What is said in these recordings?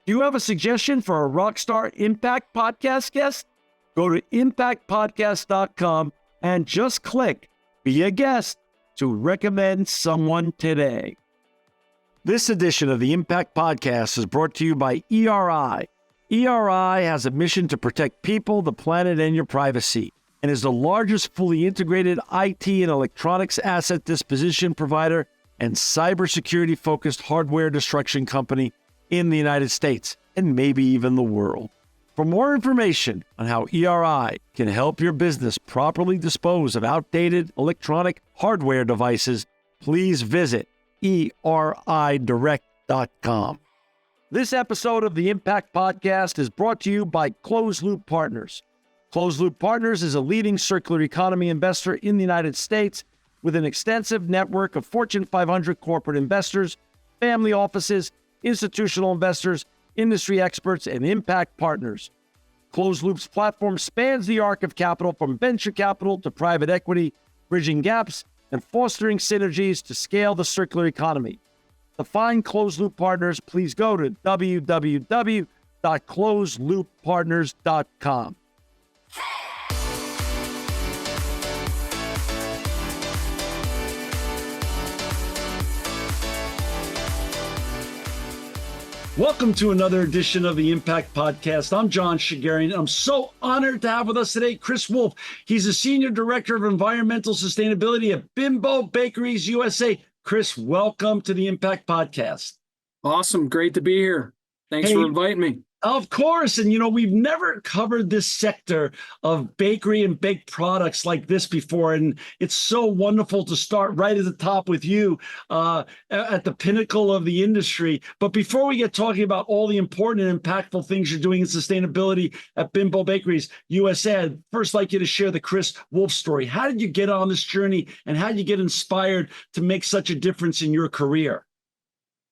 Do you have a suggestion for a Rockstar Impact Podcast guest? Go to impactpodcast.com and just click Be a Guest to recommend someone today. This edition of the Impact Podcast is brought to you by ERI. ERI has a mission to protect people, the planet, and your privacy, and is the largest fully integrated IT and electronics asset disposition provider and cybersecurity-focused hardware destruction company in the United States, and maybe even the world. For more information on how ERI can help your business properly dispose of outdated electronic hardware devices, please visit eridirect.com. This episode of the Impact Podcast is brought to you by Closed Loop Partners. Closed Loop Partners is a leading circular economy investor in the United States with an extensive network of Fortune 500 corporate investors, family offices, institutional investors, industry experts, and impact partners. Closed Loop's platform spans the arc of capital from venture capital to private equity, bridging gaps and fostering synergies to scale the circular economy. To find Closed Loop Partners, please go to www.closedlooppartners.com. Welcome to another edition of the Impact Podcast. I'm John Shigarian. I'm so honored to have with us today Chris Wolfe. He's the Senior Director of Environmental Sustainability at Bimbo Bakeries USA. Chris, welcome to the Impact Podcast. Awesome. Great to be here. Thanks for inviting me. Of course. And, we've never covered this sector of bakery and baked products like this before. And it's so wonderful to start right at the top with you at the pinnacle of the industry. But before we get talking about all the important and impactful things you're doing in sustainability at Bimbo Bakeries USA, I'd first like you to share the Chris Wolfe story. How did you get on this journey and how did you get inspired to make such a difference in your career?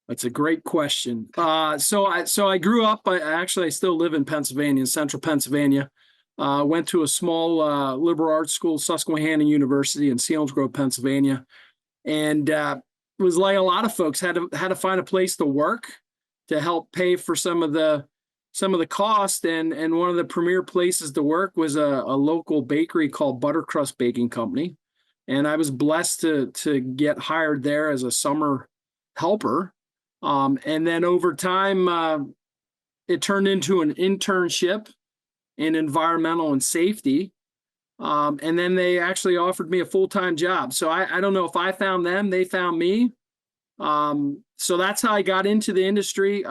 That's a great question. So I grew up, I still live in Pennsylvania, in central Pennsylvania. Went to a small liberal arts school, Susquehanna University in Selinsgrove, Pennsylvania. And it was like a lot of folks had to find a place to work to help pay for some of the cost. And one of the premier places to work was a local bakery called Buttercrust Baking Company. And I was blessed to get hired there as a summer helper. And then over time, it turned into an internship in environmental and safety. And then they actually offered me a full-time job. So I don't know if I found them, they found me. So that's how I got into the industry.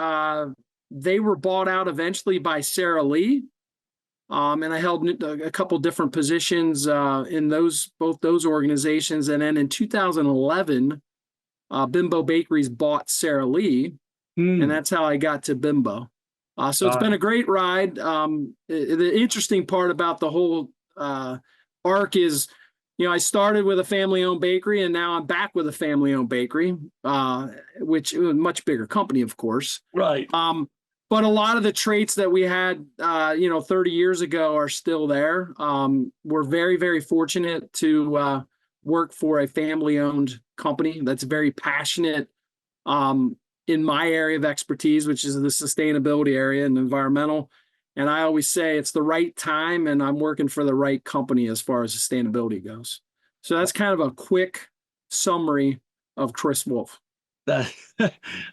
They were bought out eventually by Sara Lee. And I held a couple different positions in both those organizations. And then in 2011, Bimbo Bakeries bought Sara Lee, and that's how I got to Bimbo. So it's been a great ride. The interesting part about the whole arc is, I started with a family-owned bakery, and now I'm back with a family-owned bakery, which is a much bigger company, of course. Right. But a lot of the traits that we had, 30 years ago are still there. We're very, very fortunate to work for a family-owned company that's very passionate in my area of expertise, which is the sustainability area and environmental. And I always say it's the right time and I'm working for the right company as far as sustainability goes. So that's kind of a quick summary of Chris Wolfe. That's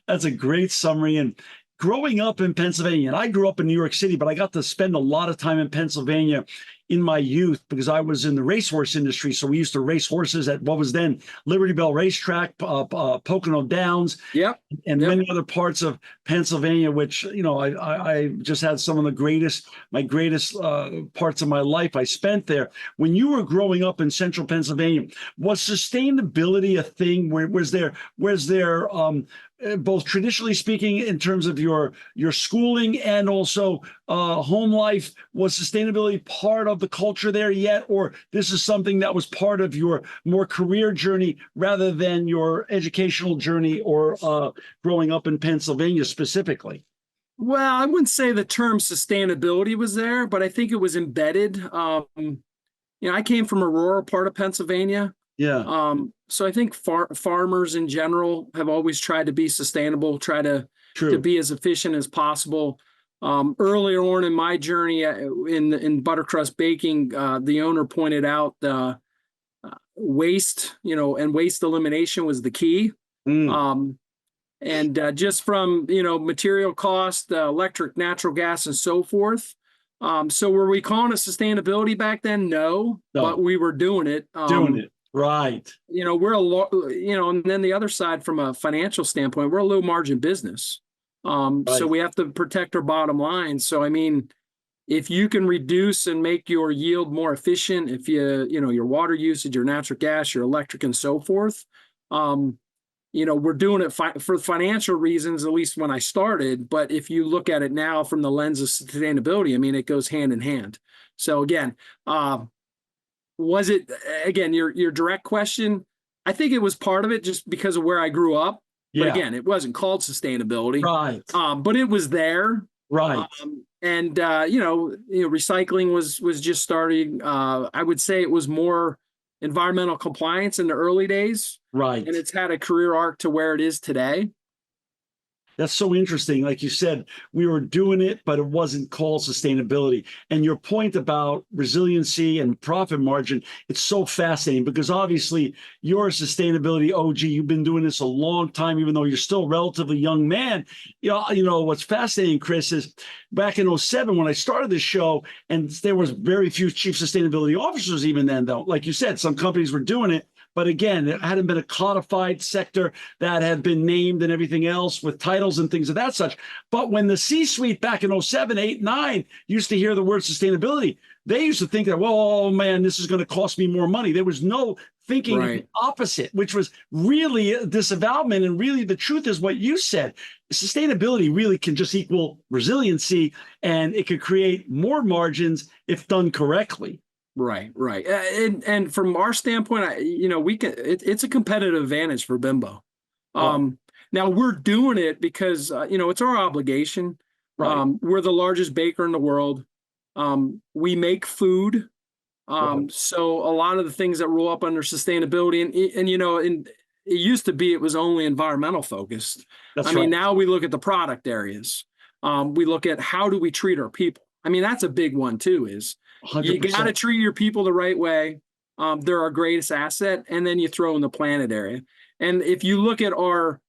a great summary. And growing up in Pennsylvania, and I grew up in New York City, but I got to spend a lot of time in Pennsylvania in my youth because I was in the racehorse industry. So we used to race horses at what was then Liberty Bell Racetrack, Pocono Downs, and many other parts of Pennsylvania, which, I just had some of my greatest parts of my life I spent there. When you were growing up in central Pennsylvania, was sustainability a thing? Was there both traditionally speaking in terms of your schooling and also home life, was sustainability part of the culture there yet? Or this is something that was part of your more career journey rather than your educational journey or growing up in Pennsylvania specifically? Well, I wouldn't say the term sustainability was there, but I think it was embedded. I came from a rural part of Pennsylvania. Yeah. So I think farmers in general have always tried to be sustainable, try to to True. be as efficient as possible. Earlier on in my journey in buttercrust baking, the owner pointed out waste, and waste elimination was the key. Mm. And just from, material cost, electric, natural gas, and so forth. So were we calling it sustainability back then? No, but No, we were doing it. doing it. Right. We're and then the other side from a financial standpoint, we're a low margin business. So Right. we have to protect our bottom line. So, I mean, if you can reduce and make your yield more efficient, if your water usage, your natural gas, your electric, and so forth, we're doing it for financial reasons, at least when I started. But if you look at it now from the lens of sustainability, I mean, it goes hand in hand. So again, was it, again, your direct question? I think it was part of it just because of where I grew up. But Yeah. again, it wasn't called sustainability. Right. But it was there. Right. And recycling was just starting. I would say it was more environmental compliance in the early days, Right. and it's had a career arc to where it is today. That's so interesting. Like you said, we were doing it, but it wasn't called sustainability. And your point about resiliency and profit margin, it's so fascinating because obviously you're a sustainability OG. You've been doing this a long time, even though you're still a relatively young man. What's fascinating, Chris, is back in '07 when I started this show, and there was very few chief sustainability officers even then, though. Like you said, some companies were doing it. But again, it hadn't been a codified sector that had been named and everything else with titles and things of that such. But when the C-suite back in '07, '08, '09 used to hear the word sustainability, they used to think that, well, oh man, this is going to cost me more money. There was no thinking the opposite, which was really a disavowalment. And really the truth is what you said. Sustainability really can just equal resiliency, and it could create more margins if done correctly. Right. And from our standpoint, it's a competitive advantage for Bimbo. Now we're doing it because, it's our obligation. Right. We're the largest baker in the world. We make food. So a lot of the things that roll up under sustainability and it used to be, it was only environmental focused. That's right. Now we look at the product areas. We look at how do we treat our people? I mean, that's a big one too, is 100%. you got to treat your people the right way. They're our greatest asset. And then you throw in the planet area. And if you look at our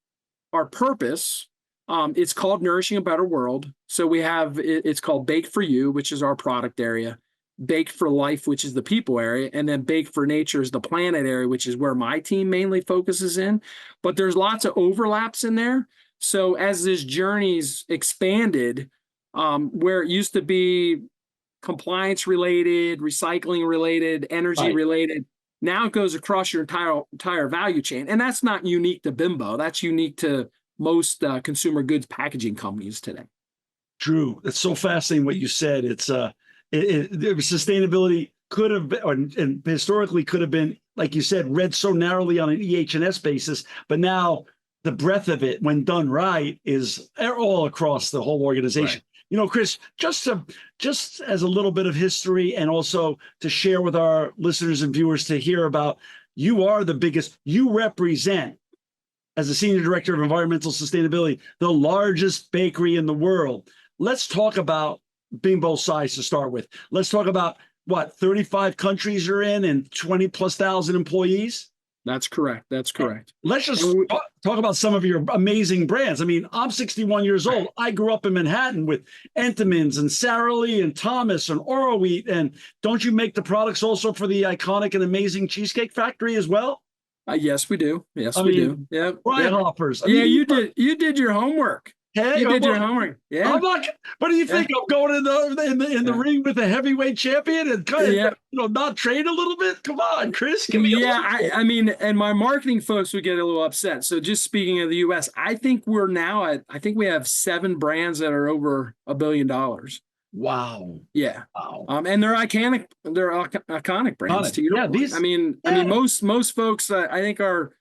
purpose, it's called Nourishing a Better World. So we have, it's called Bake for You, which is our product area, Bake for Life, which is the people area, and then Bake for Nature is the planet area, which is where my team mainly focuses in. But there's lots of overlaps in there. So as this journey's expanded, where it used to be compliance related, recycling related, energy related, now it goes across your entire value chain. And that's not unique to Bimbo. That's unique to most consumer goods packaging companies today. True. It's so fascinating what you said. It's sustainability could have been, and historically could have been, like you said, read so narrowly on an EH&S basis, but now the breadth of it, when done right, is all across the whole organization. Right. Chris, just as a little bit of history and also to share with our listeners and viewers to hear about, you are the biggest, you represent, as the Senior Director of Environmental Sustainability, the largest bakery in the world. Let's talk about Bimbo size to start with. Let's talk about what 35 countries you're in and 20,000+ employees. That's correct. Let's just talk about some of your amazing brands. I mean, I'm 61 years old. I grew up in Manhattan with Entenmann's and Sara Lee and Thomas and Oro Wheat. And don't you make the products also for the iconic and amazing Cheesecake Factory as well? Yes, we do. Yes, we do. Yeah. Hoppers. You did your homework. Hey, you did your homework. Yeah. What do you think? I'm going in the ring with a heavyweight champion and kind of not train a little bit? Come on, Chris. I mean, and my marketing folks would get a little upset. So just speaking of the US, I think we have 7 brands that are over $1 billion. Wow. Yeah. Wow. And they're iconic. They're iconic brands to your point. I mean, most folks, I think our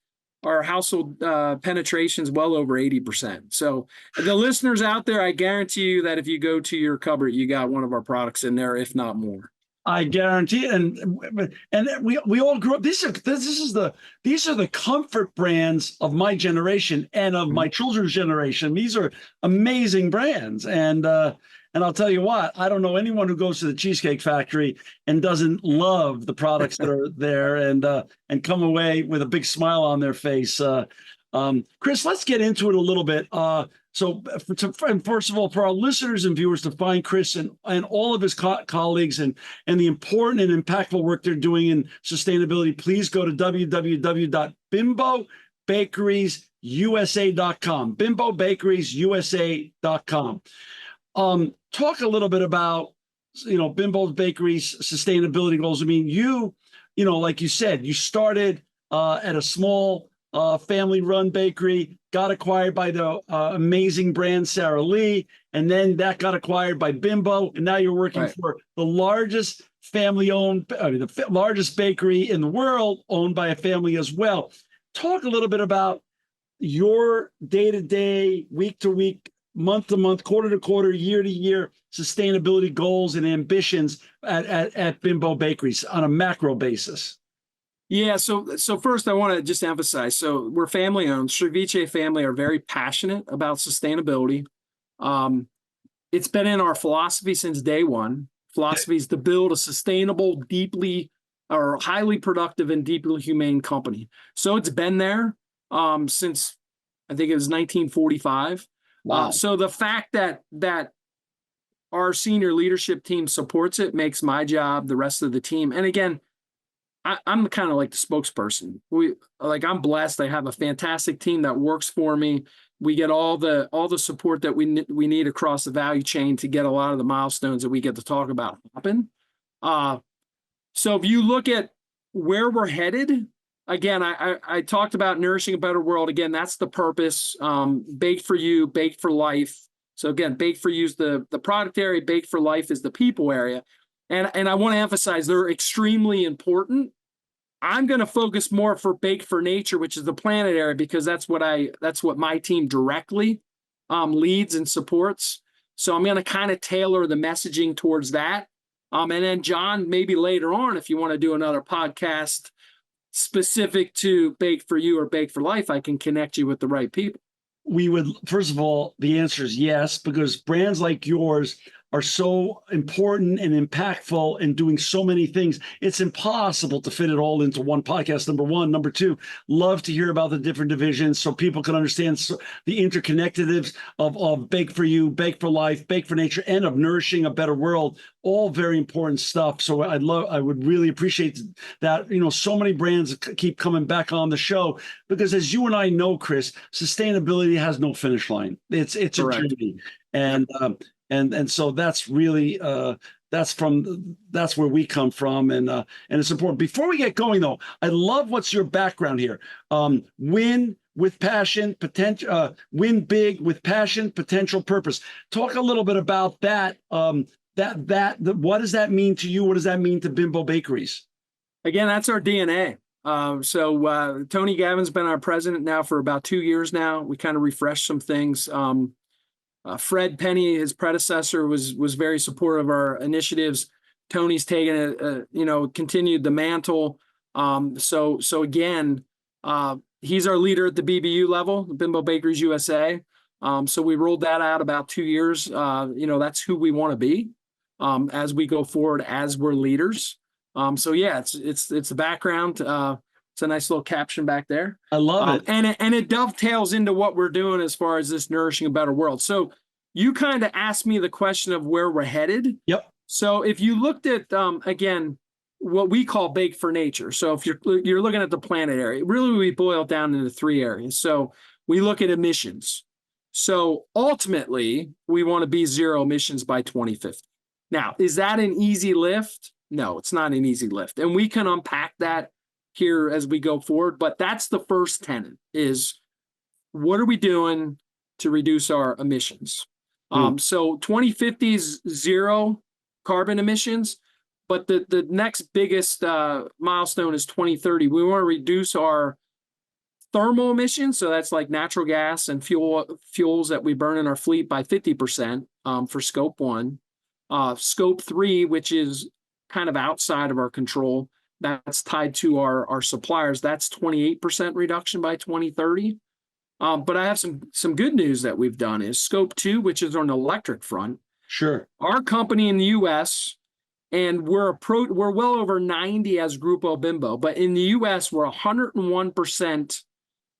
household penetration is well over 80%. So the listeners out there, I guarantee you that if you go to your cupboard, you got one of our products in there, if not more. I guarantee it. And we all grew up. These are the comfort brands of my generation and of my children's generation. These are amazing brands. And I'll tell you what, I don't know anyone who goes to the Cheesecake Factory and doesn't love the products that are there and come away with a big smile on their face. Chris, let's get into it a little bit. And first of all, for our listeners and viewers to find Chris and all of his colleagues and the important and impactful work they're doing in sustainability, please go to www.bimbobakeriesUSA.com. bimbobakeriesUSA.com. Talk a little bit about, Bimbo Bakeries sustainability goals. I mean, like you said, you started at a small family-run bakery, got acquired by the amazing brand Sara Lee, and then that got acquired by Bimbo, and now you're working for the largest family-owned, the largest bakery in the world, owned by a family as well. Talk a little bit about your day-to-day, week-to-week, month-to-month, quarter-to-quarter, year-to-year sustainability goals and ambitions at Bimbo Bakeries on a macro basis. Yeah, so first I want to just emphasize, so we're family owned. Srivice family are very passionate about sustainability. It's been in our philosophy since day one. Philosophy is to build a sustainable, deeply or highly productive and deeply humane company. So it's been there since I think it was 1945. Wow. So the fact that our senior leadership team supports it makes my job, the rest of the team. And again, I'm kind of like the spokesperson. I'm blessed. I have a fantastic team that works for me. We get all the support that we need across the value chain to get a lot of the milestones that we get to talk about happen. So if you look at where we're headed, again, I talked about nourishing a better world. Again, that's the purpose. Baked for you, baked for life. So again, baked for you is the product area. Baked for life is the people area. And I want to emphasize they're extremely important. I'm going to focus more for Bake for Nature, which is the planet area, because that's what my team directly leads and supports. So I'm going to kind of tailor the messaging towards that. And then John, maybe later on, if you want to do another podcast specific to Bake for You or Bake for Life, I can connect you with the right people. We would, first of all, the answer is yes, because brands like yours are so important and impactful and doing so many things. It's impossible to fit it all into one podcast, number one. Number two, love to hear about the different divisions so people can understand the interconnectedness of Bake for You, Bake for Life, Bake for Nature, and of nourishing a better world. All very important stuff. So I would really appreciate that. So many brands keep coming back on the show because, as you and I know, Chris, sustainability has no finish line. It's a journey. And so that's really that's where we come from, and it's important. Before we get going, though, I love what's your background here. Win with passion, potential. Win big with passion, potential, purpose. Talk a little bit about that. What does that mean to you? What does that mean to Bimbo Bakeries? Again, that's our DNA. So Tony Gavin's been our president now for about 2 years now. We kind of refreshed some things. Fred Penny, his predecessor, was very supportive of our initiatives. Tony's taken it, continued the mantle. So again, he's our leader at the BBU level, Bimbo Bakeries USA. So we rolled that out about 2 years. That's who we want to be as we go forward, as we're leaders. So yeah, it's the background. It's a nice little caption back there. I love it. And it dovetails into what we're doing as far as this nourishing a better world. So you kind of asked me the question of where we're headed. Yep. So if you looked at, again, what we call Bake for Nature. So if you're looking at the planet area, really we boil it down into 3 areas. So we look at emissions. So ultimately, we want to be zero emissions by 2050. Now, is that an easy lift? No, it's not an easy lift. And we can unpack that here as we go forward. But that's the first tenet is what are we doing to reduce our emissions? So 2050 is zero carbon emissions. But the next biggest milestone is 2030. We want to reduce our thermal emissions. So that's like natural gas and fuels that we burn in our fleet by 50% for scope 1. Scope 3, which is kind of outside of our control. That's tied to our suppliers. That's 28% reduction by 2030. But I have some good news that we've done is Scope 2, which is on the electric front. Sure. Our company in the U.S., and we're well over 90 as Grupo Bimbo, but in the U.S., we're 101%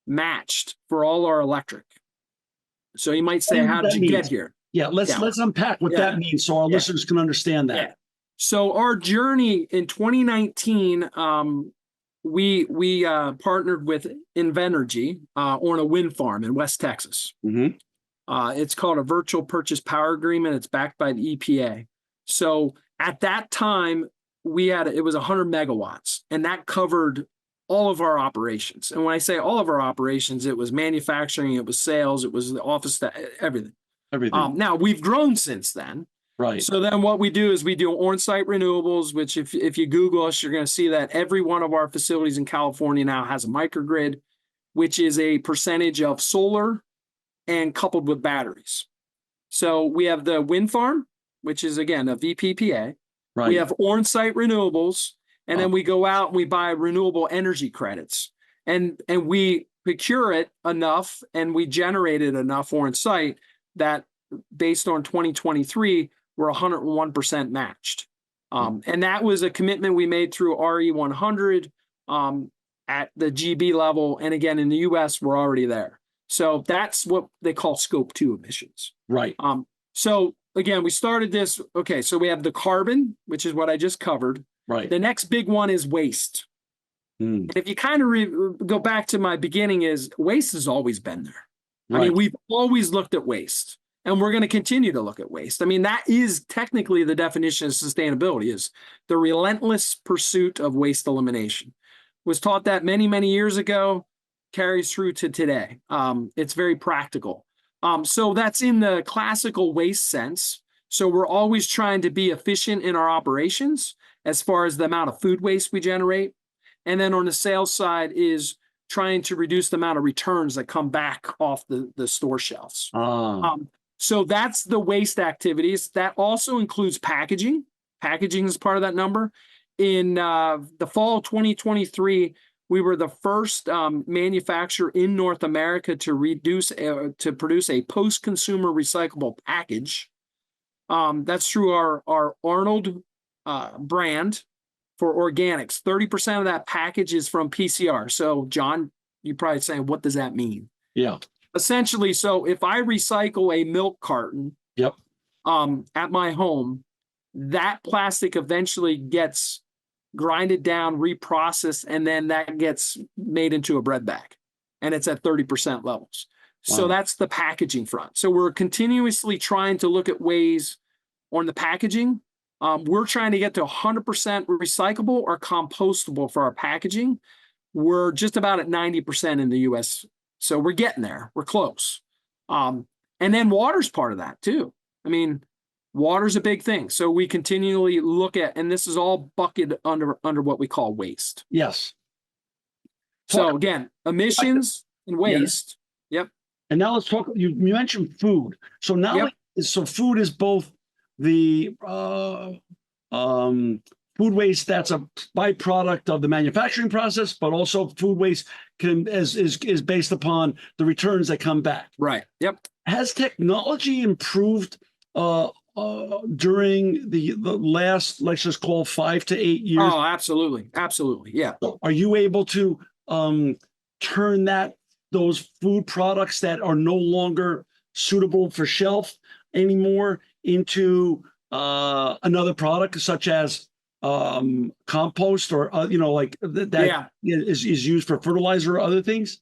matched for all our electric. So you might say, how did you get here? Yeah, let's unpack what that means so our listeners can understand that. Yeah. So our journey in 2019, we partnered with Invenergy on a wind farm in West Texas. Mm-hmm. It's called a virtual purchase power agreement. It's backed by the EPA. So at that time, it was 100 megawatts, and that covered all of our operations. And when I say all of our operations, it was manufacturing, it was sales, it was the office, everything. Everything. Now we've grown since then. Right. So then what we do is we do on-site renewables, which if you Google us, you're going to see that every one of our facilities in California now has a microgrid, which is a percentage of solar and coupled with batteries. So we have the wind farm, which is, again, a VPPA. Right. We have on-site renewables, and then we go out and we buy renewable energy credits. And we procure it enough and we generate it enough on-site that based on 2023, we're 101% matched. And that was a commitment we made through RE100 at the GB level. And again, in the US, we're already there. So that's what they call Scope 2 emissions. Right. So again, we started this. Okay, so we have the carbon, which is what I just covered. Right. The next big one is waste. And if you kind of go back to my beginning, is waste has always been there. Right. I mean, we've always looked at waste, and we're going to continue to look at waste. I mean, that is technically the definition of sustainability, is the relentless pursuit of waste elimination. Was taught that many, many years ago, carries through to today. It's very practical. So that's in the classical waste sense. So we're always trying to be efficient in our operations as far as the amount of food waste we generate. And then on the sales side is trying to reduce the amount of returns that come back off the store shelves. So that's the waste activities. That also includes packaging. Packaging is part of that number. In the fall of 2023, we were the first manufacturer in North America to produce a post-consumer recyclable package. That's through our Arnold brand for organics. 30% of that package is from PCR. So, John, you're probably saying, what does that mean? Yeah. Essentially, so if I recycle a milk carton at my home, that plastic eventually gets grinded down, reprocessed, and then that gets made into a bread bag. And it's at 30% levels. Wow. So that's the packaging front. So we're continuously trying to look at ways on the packaging. We're trying to get to 100% recyclable or compostable for our packaging. We're just about at 90% in the US. So we're getting there. We're close. And then water's part of that too. I mean, water's a big thing. So we continually look at, and this is all bucketed under what we call waste. Yes. So again, emissions and waste. Yeah. Yep. And now let's talk, you mentioned food. So now, so food is both the food waste that's a byproduct of the manufacturing process, but also food waste is based upon the returns that come back. Right. Yep. Has technology improved during the last, let's just call 5 to 8 years? Oh, absolutely. Absolutely. Yeah. So are you able to turn those food products that are no longer suitable for shelf anymore into another product, such as compost or like that is used for fertilizer or other things?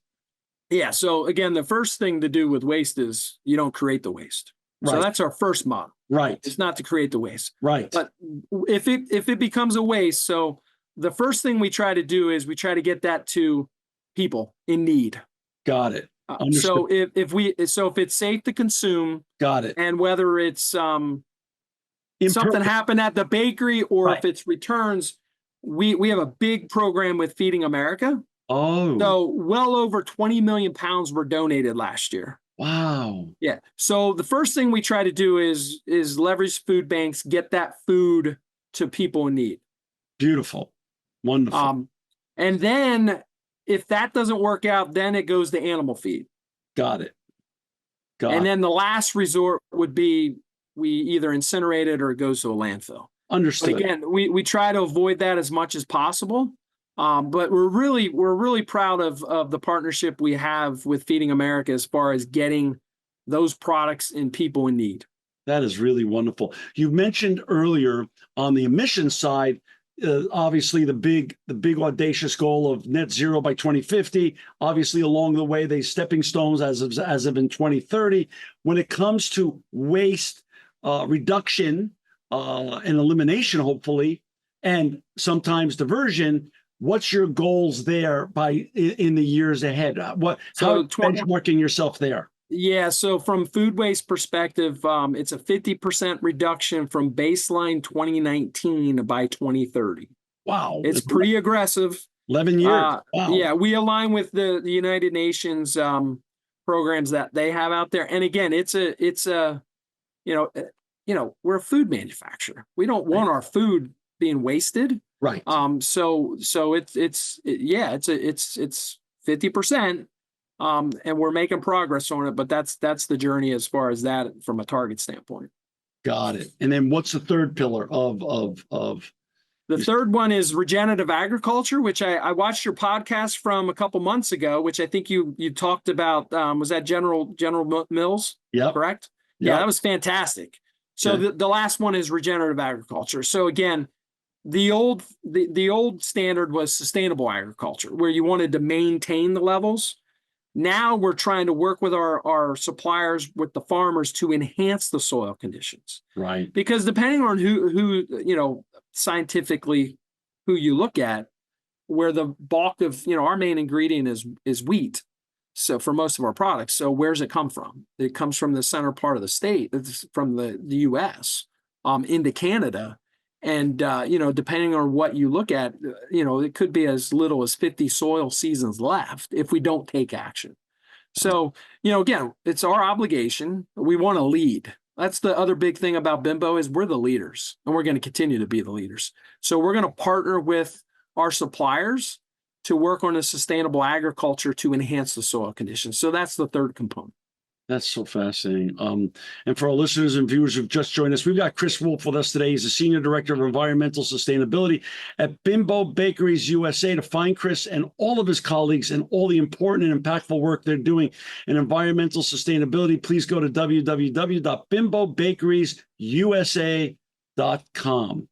Yeah. So again, the first thing to do with waste is you don't create the waste. Right. So that's our first model. Right. It's not to create the waste. Right. But if it becomes a waste, so the first thing we try to do is we try to get that to people in need. Got it. So if it's safe to consume, got it. And whether it's something happened at the bakery or if it's returns, we have a big program with Feeding America. Oh. So well over 20 million pounds were donated last year. Wow. Yeah. So the first thing we try to do is leverage food banks, get that food to people in need. Beautiful. Wonderful. And then if that doesn't work out, then it goes to animal feed. Got it. And then the last resort would be we either incinerate it or it goes to a landfill. Understood. But again, we try to avoid that as much as possible. But we're really proud of the partnership we have with Feeding America as far as getting those products in people in need. That is really wonderful. You mentioned earlier on the emissions side, obviously the big audacious goal of net zero by 2050. Obviously, along the way, they stepping stones as of in 2030. When it comes to waste reduction and elimination, hopefully, and sometimes diversion, what's your goals there in the years ahead? How are you benchmarking yourself there? Yeah, so from food waste perspective, it's a 50% reduction from baseline 2019 by 2030. Wow. It's pretty aggressive. 11 years. Wow. Yeah, we align with the United Nations programs that they have out there. And again, it's a we're a food manufacturer. We don't want our food being wasted. Right. So it's 50%. And we're making progress on it, but that's the journey as far as that from a target standpoint. Got it. And then what's the third pillar of the third one is regenerative agriculture, which I watched your podcast from a couple months ago, which I think you talked about. Was that General Mills? Yeah. Correct. Yep. Yeah, that was fantastic. So okay. the last one is regenerative agriculture. So again, the old standard was sustainable agriculture, where you wanted to maintain the levels. Now we're trying to work with our suppliers, with the farmers, to enhance the soil conditions. Right. Because depending on who scientifically who you look at, where the bulk of our main ingredient is wheat. So for most of our products, so where's it come from? It comes from the center part of the state. It's from the U.S. Into Canada. And, depending on what you look at, it could be as little as 50 soil seasons left if we don't take action. So, again, it's our obligation. We want to lead. That's the other big thing about Bimbo is we're the leaders, and we're going to continue to be the leaders. So we're going to partner with our suppliers to work on a sustainable agriculture to enhance the soil conditions. So that's the third component. That's so fascinating. And for our listeners and viewers who've just joined us, we've got Chris Wolfe with us today. He's the Senior Director of Environmental Sustainability at Bimbo Bakeries USA. To find Chris and all of his colleagues and all the important and impactful work they're doing in environmental sustainability, please go to www.bimbobakeriesUSA.com.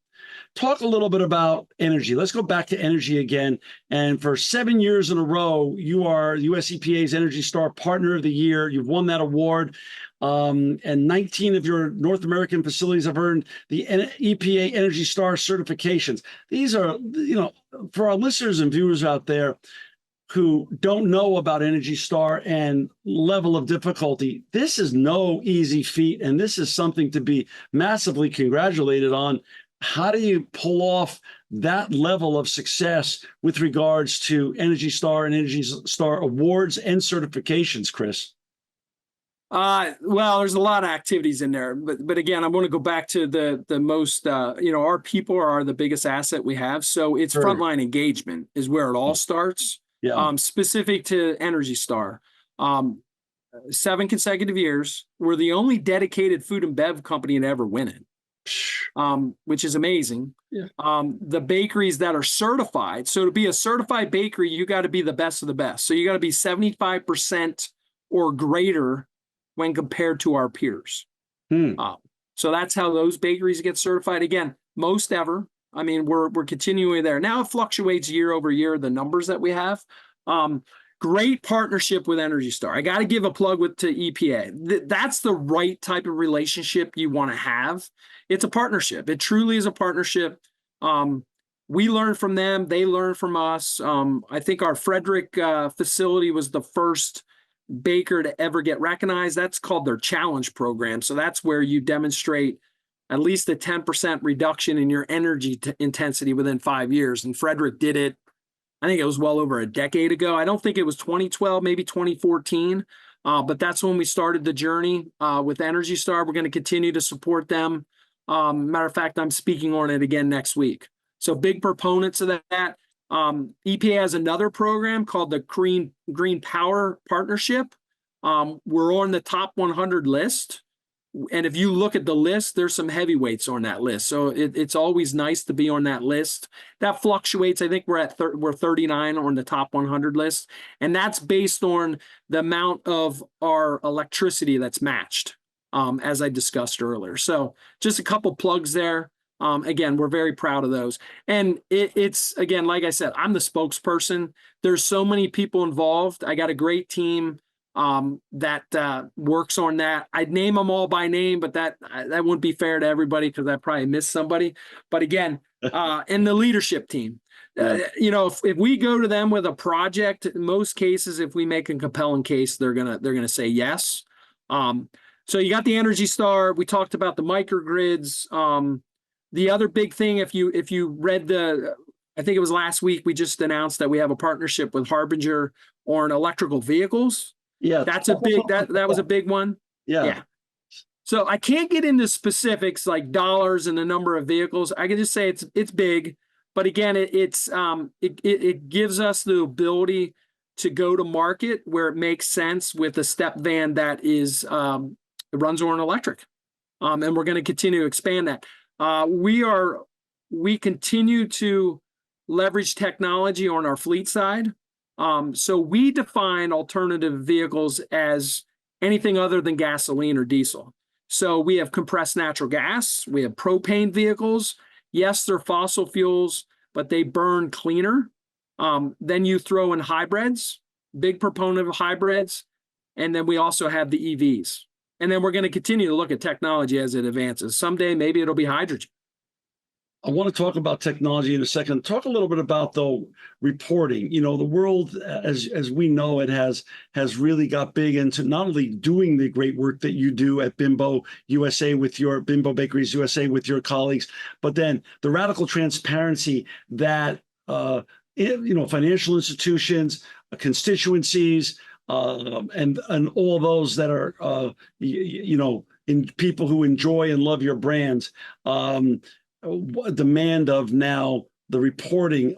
Talk a little bit about energy. Let's go back to energy again. And for 7 years in a row, you are US EPA's Energy Star Partner of the Year. You've won that award. And 19 of your North American facilities have earned the EPA Energy Star certifications. These are, for our listeners and viewers out there who don't know about Energy Star and level of difficulty, this is no easy feat. And this is something to be massively congratulated on. How do you pull off that level of success with regards to Energy Star and Energy Star awards and certifications, Chris? Well, there's a lot of activities in there, but again, I want to go back to the most, our people are the biggest asset we have. So it's Sure. Frontline engagement is where it all starts. Yeah. Specific to Energy Star, 7 consecutive years. We're the only dedicated food and bev company to ever win it. Which is amazing. Yeah. The bakeries that are certified. So to be a certified bakery, you got to be the best of the best. So you got to be 75% or greater when compared to our peers. So that's how those bakeries get certified. Again, most ever. I mean, we're continuing there. Now it fluctuates year over year, the numbers that we have. Great partnership with Energy Star. I got to give a plug to EPA. That's the right type of relationship you want to have. It's a partnership. It truly is a partnership. We learn from them. They learn from us. I think our Frederick facility was the first baker to ever get recognized. That's called their challenge program. So that's where you demonstrate at least a 10% reduction in your energy intensity within 5 years. And Frederick did it. I think it was well over a decade ago. I don't think it was 2012, maybe 2014. But that's when we started the journey with Energy Star. We're going to continue to support them Matter of fact, I'm speaking on it again next week. So big proponents of that. EPA has another program called the Green Power Partnership. We're on the top 100 list. And if you look at the list, there's some heavyweights on that list. So it's always nice to be on that list. That fluctuates. I think we're 39 on the top 100 list. And that's based on the amount of our electricity that's matched, as I discussed earlier. So just a couple plugs there. Again, we're very proud of those. And it's, again, like I said, I'm the spokesperson. There's so many people involved. I got a great team that works on that. I'd name them all by name, but that wouldn't be fair to everybody because I probably missed somebody. But again, and the leadership team, if we go to them with a project, in most cases, if we make a compelling case, they're gonna say yes. So you got the Energy Star. We talked about the microgrids. The other big thing, if you read I think it was last week, we just announced that we have a partnership with Harbinger on electrical vehicles. Yeah, That's a big, that was a big one. Yeah. So I can't get into specifics like dollars and the number of vehicles. I can just say it's big, but again, it gives us the ability to go to market where it makes sense with a step van that is it runs on electric, and we're going to continue to expand that. We continue to leverage technology on our fleet side. So we define alternative vehicles as anything other than gasoline or diesel. So we have compressed natural gas, we have propane vehicles. Yes, they're fossil fuels, but they burn cleaner. Then you throw in hybrids, big proponent of hybrids. And then we also have the EVs. And then we're going to continue to look at technology as it advances. Someday, maybe it'll be hydrogen. I want to talk about technology in a second. Talk a little bit about, though, reporting. The world, as we know it, has really got big into not only doing the great work that you do at Bimbo USA with your Bimbo Bakeries USA with your colleagues, but then the radical transparency that financial institutions, constituencies, and all those that are in people who enjoy and love your brands. Demand of now the reporting.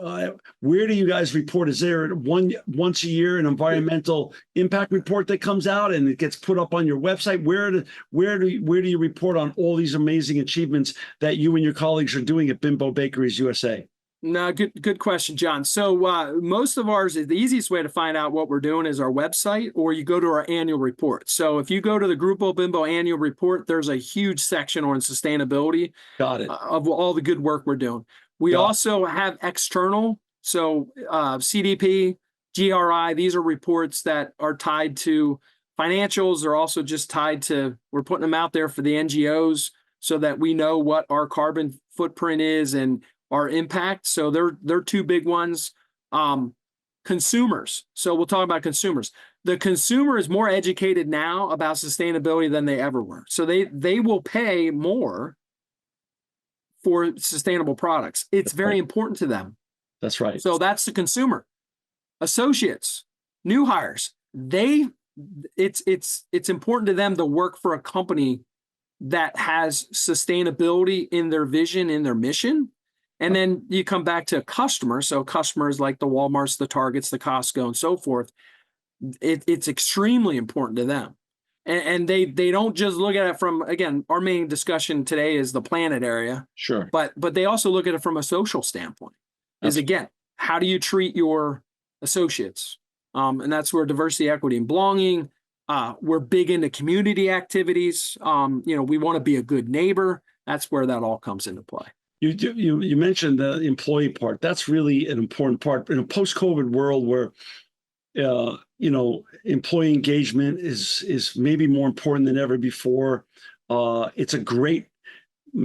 Where do you guys report? Is there once a year an environmental impact report that comes out and it gets put up on your website? Where do you report on all these amazing achievements that you and your colleagues are doing at Bimbo Bakeries USA? No, good question, John. So most of ours, the easiest way to find out what we're doing is our website, or you go to our annual report. So if you go to the Grupo Bimbo annual report, there's a huge section on sustainability. Got it. Of all the good work we're doing. We also have external, so CDP, GRI, these are reports that are tied to financials. They're also just tied to, we're putting them out there for the NGOs so that we know what our carbon footprint is and our impact. So they're two big ones. Consumers. So we'll talk about consumers. The consumer is more educated now about sustainability than they ever were. So they will pay more for sustainable products. It's very important to them. That's right. So that's the consumer. Associates, new hires, it's important to them to work for a company that has sustainability in their vision, in their mission. And then you come back to customers. So customers like the Walmarts, the Targets, the Costco, and so forth. It's extremely important to them. And they don't just look at it from, again, our main discussion today is the planet area. Sure. But they also look at it from a social standpoint. Is again, how do you treat your associates? And that's where diversity, equity, and belonging. We're big into community activities. We want to be a good neighbor. That's where that all comes into play. You mentioned the employee part. That's really an important part in a post-COVID world where employee engagement is maybe more important than ever before. It's a great,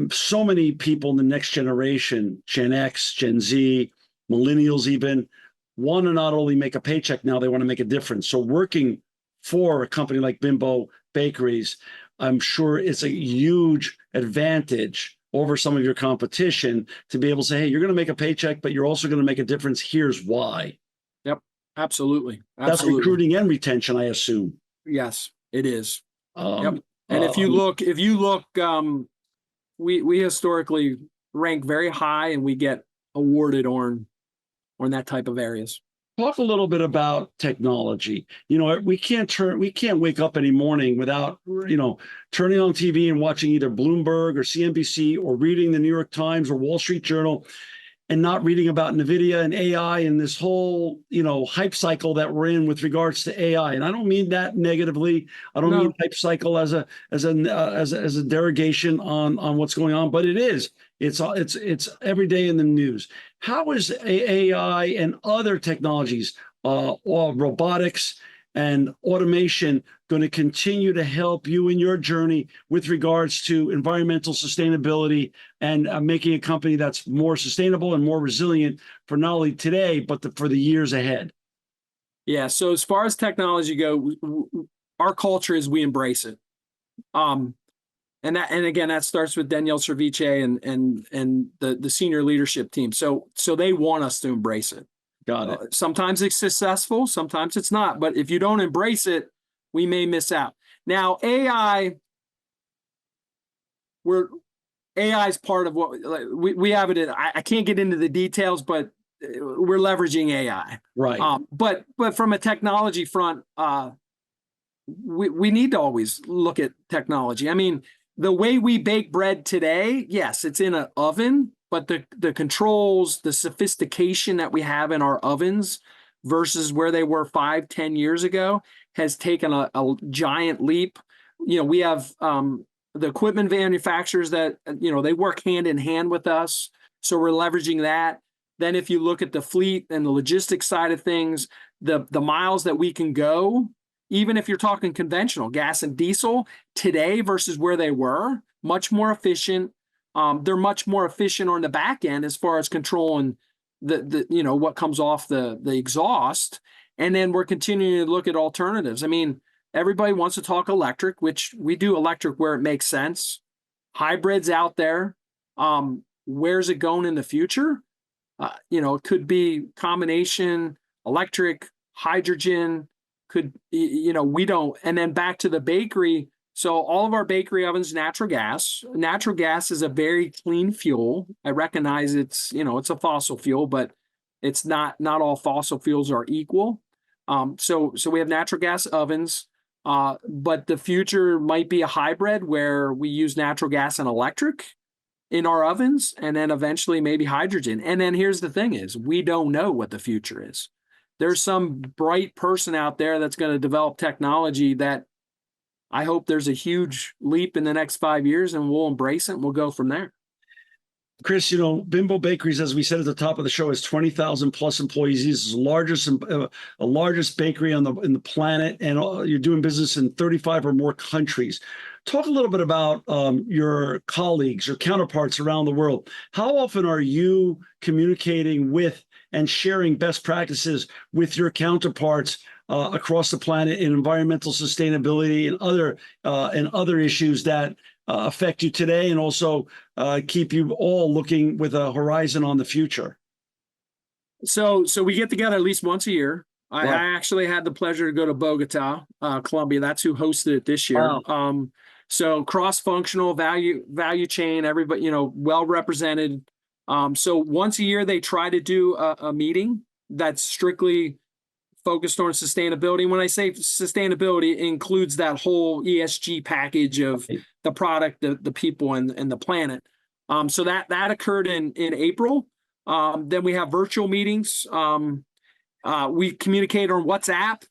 so many people in the next generation, Gen X, Gen Z, millennials even, want to not only make a paycheck now, they want to make a difference. So working for a company like Bimbo Bakeries, I'm sure it's a huge advantage over some of your competition to be able to say, hey, you're going to make a paycheck, but you're also going to make a difference. Here's why. Yep, absolutely. That's recruiting and retention, I assume. Yes, it is. Yep. And if you look, we historically rank very high, and we get awarded on that type of areas. Talk a little bit about technology. We can't wake up any morning without, turning on TV and watching either Bloomberg or CNBC or reading the New York Times or Wall Street Journal and not reading about NVIDIA and AI and this whole, hype cycle that we're in with regards to AI. And I don't mean that negatively. I don't mean hype cycle as a derogation on what's going on, but it is. It's every day in the news. How is AI and other technologies, or robotics and automation, going to continue to help you in your journey with regards to environmental sustainability and making a company that's more sustainable and more resilient for not only today, but for the years ahead? Yeah. So as far as technology go, our culture is we embrace it. And again, that starts with Danielle Cerviche and the senior leadership team. So they want us to embrace it. Got it. Sometimes it's successful, sometimes it's not. But if you don't embrace it, we may miss out. Now, AI is part of what we have it. I can't get into the details, but we're leveraging AI. Right. But from a technology front, we need to always look at technology. I mean, the way we bake bread today, yes, it's in an oven, but the controls, the sophistication that we have in our ovens versus where they were 5-10 years ago has taken a giant leap. We have the equipment manufacturers that, they work hand in hand with us. So we're leveraging that. Then if you look at the fleet and the logistics side of things, the miles that we can go, even if you're talking conventional gas and diesel today versus where they were, much more efficient. They're much more efficient on the back end as far as controlling the what comes off the exhaust. And then we're continuing to look at alternatives. I mean, everybody wants to talk electric, which we do electric where it makes sense. Hybrids out there. Where's it going in the future? It could be combination electric, hydrogen. We don't. And then back to the bakery. So all of our bakery ovens, natural gas. Natural gas is a very clean fuel. I recognize it's a fossil fuel, but it's not all fossil fuels are equal. So we have natural gas ovens, but the future might be a hybrid where we use natural gas and electric in our ovens, and then eventually maybe hydrogen. And then here's the thing is, we don't know what the future is. There's some bright person out there that's going to develop technology that I hope there's a huge leap in the next 5 years, and we'll embrace it and we'll go from there. Chris, Bimbo Bakeries, as we said at the top of the show, has 20,000 plus employees. This is the largest bakery in the planet, and you're doing business in 35 or more countries. Talk a little bit about your colleagues, your counterparts around the world. How often are you communicating with and sharing best practices with your counterparts across the planet in environmental sustainability and other issues that affect you today, and also keep you all looking with a horizon on the future? So we get together at least once a year. I actually had the pleasure to go to Bogota, Colombia. That's who hosted it this year. Wow. So cross-functional value chain, everybody, well represented. So once a year they try to do a meeting that's strictly focused on sustainability. When I say sustainability, it includes that whole ESG package of the product, the people, and the planet. So that occurred in April. Then we have virtual meetings. We communicate on WhatsApp.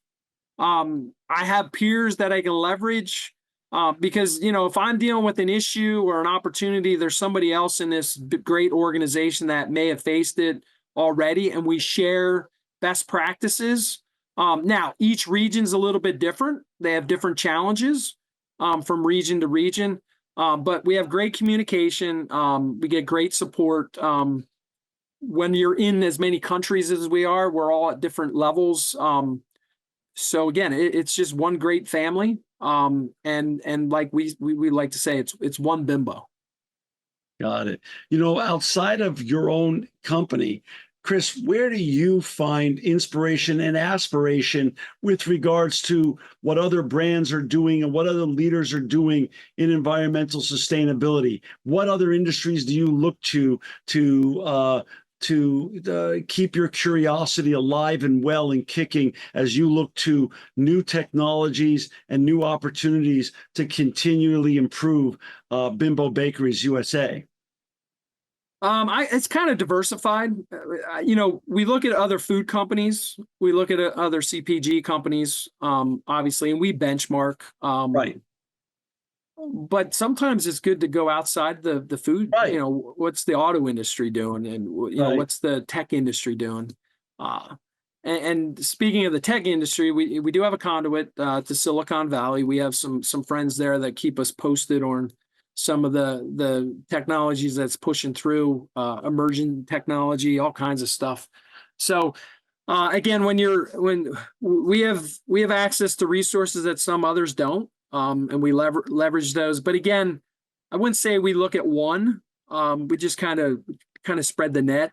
I have peers that I can leverage because, if I'm dealing with an issue or an opportunity, there's somebody else in this great organization that may have faced it already, and we share best practices. Now, each region's a little bit different. They have different challenges from region to region, but we have great communication. We get great support. When you're in as many countries as we are, we're all at different levels. So again, it's just one great family. And like we like to say, it's one Bimbo. Got it. Outside of your own company, Chris, where do you find inspiration and aspiration with regards to what other brands are doing and what other leaders are doing in environmental sustainability? What other industries do you look to keep your curiosity alive and well and kicking as you look to new technologies and new opportunities to continually improve Bimbo Bakeries USA? It's kind of diversified. We look at other food companies, we look at other CPG companies, obviously, and we benchmark. Right. But sometimes it's good to go outside the food. Right. What's the auto industry doing, and Right. what's the tech industry doing? And speaking of the tech industry, we do have a conduit to Silicon Valley. We have some friends there that keep us posted on some of the technologies that's pushing through, emerging technology, all kinds of stuff. So again, when we have access to resources that some others don't, and we leverage those. But again, I wouldn't say we look at one. We just kind of spread the net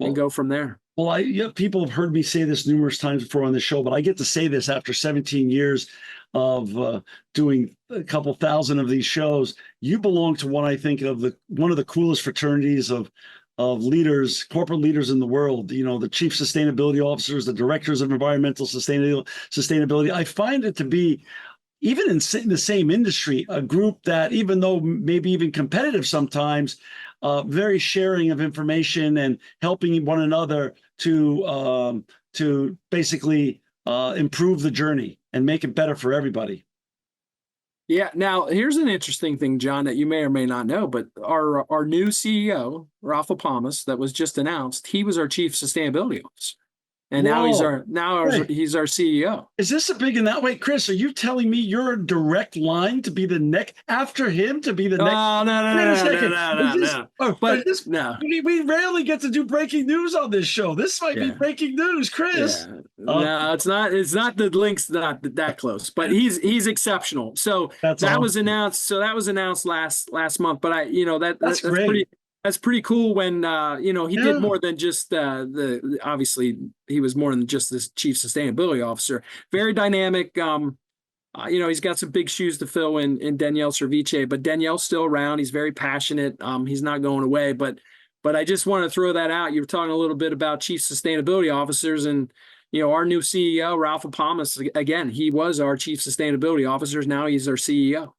and go from there. Well, people have heard me say this numerous times before on the show, but I get to say this after 17 years of doing a couple thousand of these shows. You belong to one, I think, one of the coolest fraternities of leaders, corporate leaders in the world. The chief sustainability officers, the directors of environmental sustainability. I find it to be, even in the same industry, a group that, even though maybe even competitive sometimes, very sharing of information and helping one another to basically improve the journey and make it better for everybody. Yeah. Now, here's an interesting thing, John, that you may or may not know, but our new CEO, Ralph Apamas, that was just announced, he was our chief sustainability officer. And now he's our CEO. Is this a big in that way, Chris? Are you telling me you're a direct line to be the next after him to be the next? No. But no, we rarely get to do breaking news on this show. This might be breaking news, Chris. Yeah. No, it's not. It's not. The link's not that close. But he's exceptional. So that was announced. So that was announced last month. But that's great. That's pretty cool when he did more than just obviously he was more than just this chief sustainability officer. Very dynamic. He's got some big shoes to fill in Danielle Cerviche, but Danielle's still around. He's very passionate. He's not going away. But I just want to throw that out. You were talking a little bit about chief sustainability officers, and our new CEO, Ralph Apamas, again, he was our chief sustainability officer. Now he's our CEO.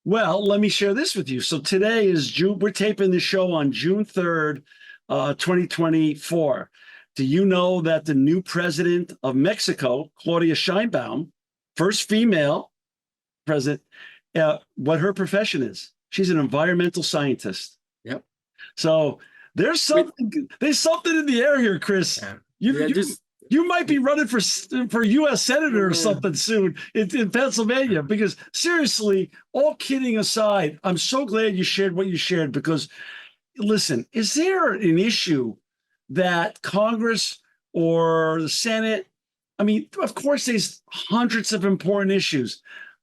Well, let me share this with you. So today is June. We're taping the show on June 3rd, 2024. Do you know that the new president of Mexico, Claudia Sheinbaum, first female president, what her profession is? She's an environmental scientist. Yep. So there's something in the air here, Chris. You might be running for U.S. Senator or something soon in Pennsylvania, because seriously, all kidding aside, I'm so glad you shared what you shared, because listen, is there an issue that Congress or the Senate, I mean, of course, there's hundreds of important issues,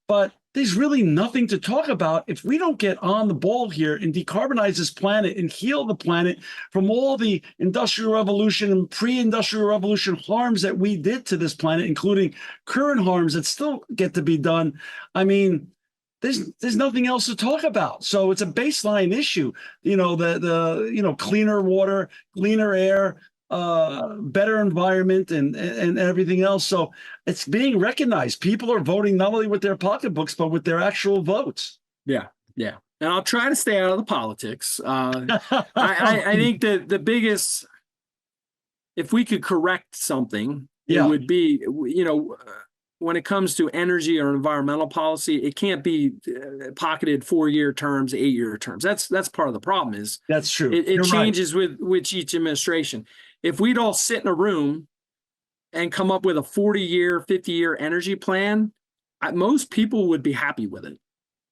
but there's really nothing to talk about if we don't get on the ball here and decarbonize this planet and heal the planet from all the industrial revolution and pre-industrial revolution harms that we did to this planet, including current harms that still get to be done. I mean, there's nothing else to talk about. So it's a baseline issue. The cleaner water, cleaner air, better environment and everything else. So it's being recognized. People are voting not only with their pocketbooks, but with their actual votes. Yeah. And I'll try to stay out of the politics. I think that the biggest, if we could correct something, it would be, when it comes to energy or environmental policy, it can't be pocketed 4-year terms, 8-year terms. That's part of the problem. Is that's true. It changes with each administration. If we'd all sit in a room and come up with a 40-year, 50-year energy plan, most people would be happy with it.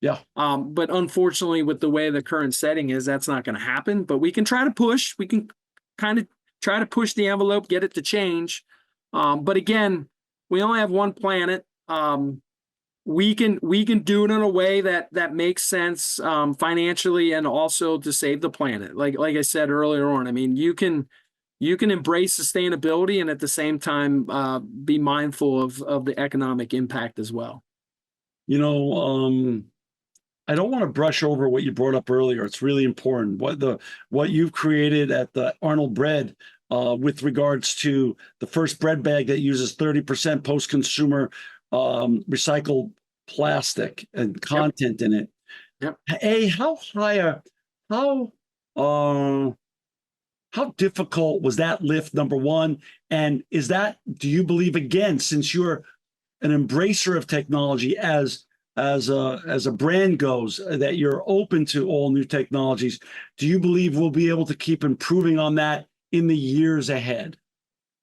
Yeah. But unfortunately, with the way the current setting is, that's not going to happen. But we can try to push. We can kind of try to push the envelope, get it to change. But again, we only have one planet. We can do it in a way that makes sense financially and also to save the planet. Like I said earlier on, I mean, you can you can embrace sustainability and at the same time be mindful of the economic impact as well. You know, I don't want to brush over what you brought up earlier. It's really important. What you've created at the Arnold Bread with regards to the first bread bag that uses 30% post-consumer recycled plastic and content in it. Yep. How difficult was that lift, number one? And do you believe, again, since you're an embracer of technology as a brand goes, that you're open to all new technologies, do you believe we'll be able to keep improving on that in the years ahead?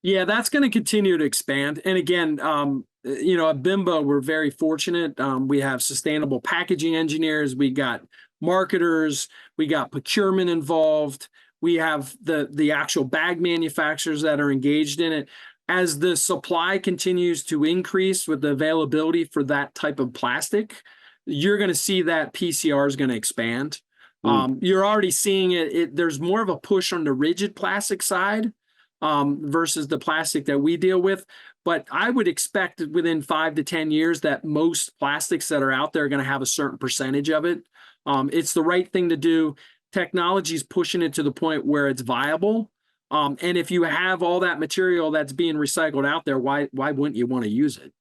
Yeah, that's going to continue to expand. And again, at Bimbo, we're very fortunate. We have sustainable packaging engineers. We got marketers. We got procurement involved. We have the actual bag manufacturers that are engaged in it. As the supply continues to increase with the availability for that type of plastic, you're going to see that PCR is going to expand. You're already seeing it. There's more of a push on the rigid plastic side versus the plastic that we deal with. But I would expect that within 5 to 10 years that most plastics that are out there are going to have a certain percentage of it. It's the right thing to do. Technology is pushing it to the point where it's viable. And if you have all that material that's being recycled out there, why wouldn't you want to use it?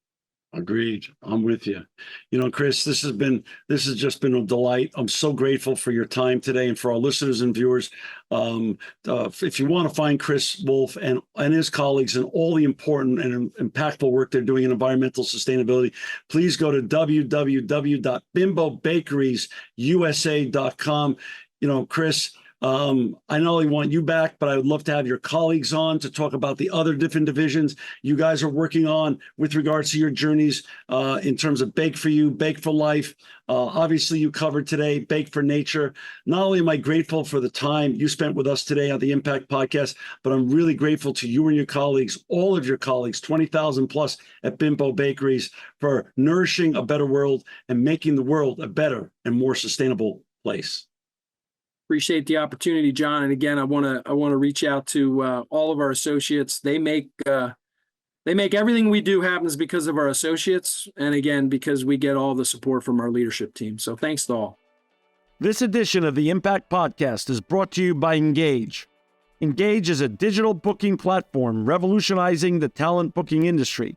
Agreed. I'm with you. You know, Chris, this has just been a delight. I'm so grateful for your time today, and for our listeners and viewers. If you want to find Chris Wolfe and his colleagues and all the important and impactful work they're doing in environmental sustainability, please go to www.bimbobakeriesusa.com. You know, Chris, I not only want you back, but I would love to have your colleagues on to talk about the other different divisions you guys are working on with regards to your journeys in terms of Bake for You, Bake for Life. Obviously, you covered today Bake for Nature. Not only am I grateful for the time you spent with us today on the Impact Podcast, but I'm really grateful to you and your colleagues, all of your colleagues, 20,000 plus at Bimbo Bakeries, for nourishing a better world and making the world a better and more sustainable place. Appreciate the opportunity, John. And again, I want to reach out to all of our associates. They make everything we do happens because of our associates, and again, because we get all the support from our leadership team. So thanks to all. This edition of the Impact Podcast is brought to you by Engage. Engage is a digital booking platform revolutionizing the talent booking industry.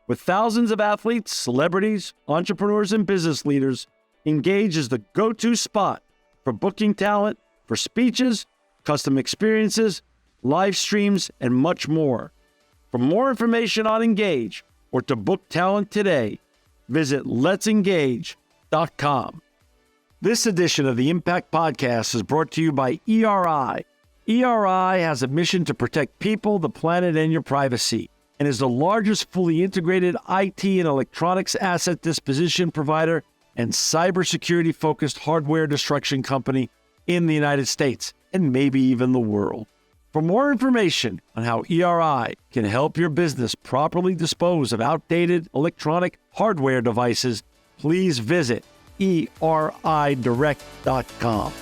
With thousands of athletes, celebrities, entrepreneurs, and business leaders, Engage is the go-to spot for booking talent, for speeches, custom experiences, live streams, and much more. For more information on Engage or to book talent today, visit letsengage.com. This edition of the Impact Podcast is brought to you by ERI. ERI has a mission to protect people, the planet, and your privacy, and is the largest fully integrated IT and electronics asset disposition provider and cybersecurity-focused hardware destruction company in the United States, and maybe even the world. For more information on how ERI can help your business properly dispose of outdated electronic hardware devices, please visit eridirect.com.